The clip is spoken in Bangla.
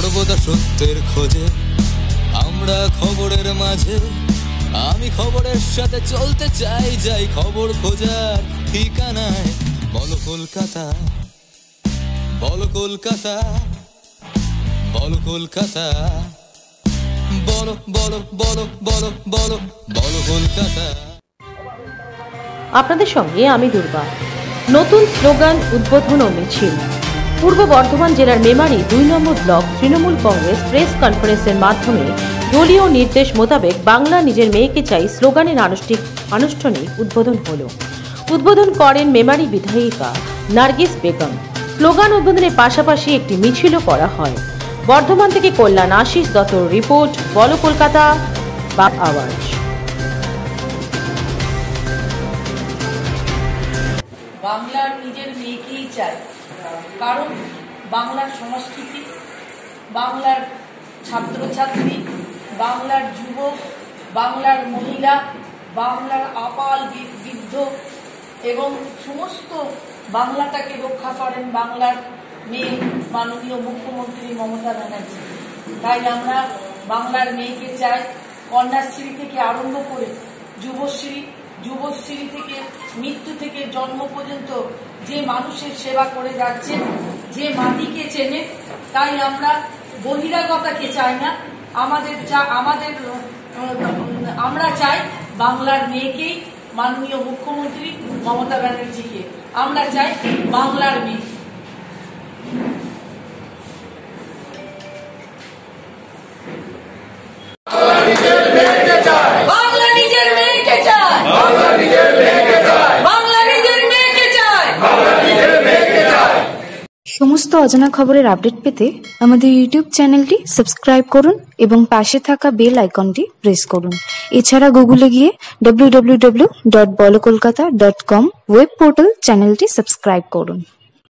সর্বদা সত্যের খোঁজে আমরা খবরের মাঝে, আমি খবরের সাথে চলতে চাই, যাই খবর খোঁজার ঠিকানায়। বলো কলকাতা, বলো কলকাতা, বলো কলকাতা, বলো বলো বলো বলো বলো বলো কলকাতা। আপনাদের সঙ্গে আমি দুর্বা। নতুন স্লোগান, উদ্বোধন ও মিছিল। পূর্ব বর্ধমান জেলার মেমারি ২ নম্বর ব্লক তৃণমূল কংগ্রেস প্রেস কনফারেন্সের মাধ্যমে দলীয় নির্দেশ মোতাবেক বাংলা নিজের মেয়েকে চাই স্লোগানের আনুষ্ঠানিক উদ্বোধন হল। উদ্বোধন করেন মেমারি বিধায়িকা নার্গিস বেগম। স্লোগান উদ্বোধনের পাশাপাশি একটি মিছিলও করা হয়। বর্ধমান থেকে কল্যাণ আশিস দত্তর রিপোর্ট, বলো কলকাতা বা আওয়াজ। বাংলার নিজের মেয়েকেই চাই, কারণ বাংলার সংস্কৃতি, বাংলার ছাত্রছাত্রী, বাংলার যুবক, বাংলার মহিলা, বাংলার আপাল বৃদ্ধ এবং সমস্ত বাংলাটাকে রক্ষা করেন বাংলার মেয়ে মাননীয় মুখ্যমন্ত্রী মমতা ব্যানার্জি। তাই আমরা বাংলার মেয়েকে চাই। কন্যাশ্রী থেকে আরম্ভ করে যুবশ্রী, যুবশ্রী থেকে মৃত্যু থেকে জন্ম পর্যন্ত যে মানুষের সেবা করে যাচ্ছে, যে মাটিকে চেনে। তাই আমরা বহিরাগতাকে চাই না, আমরা চাই বাংলার মেয়েকেই, মাননীয় মুখ্যমন্ত্রী মমতা ব্যানার্জিকে আমরা চাই বাংলার মেয়ে। সমস্ত অজানা খবরের আপডেট পেতে আমাদের ইউটিউব চ্যানেলটি সাবস্ক্রাইব করুন এবং পাশে থাকা বেল আইকনটি প্রেস করুন। এছাড়া গুগলে গিয়ে www.bolokolkata.com ওয়েব পোর্টাল চ্যানেলটি সাবস্ক্রাইব করুন।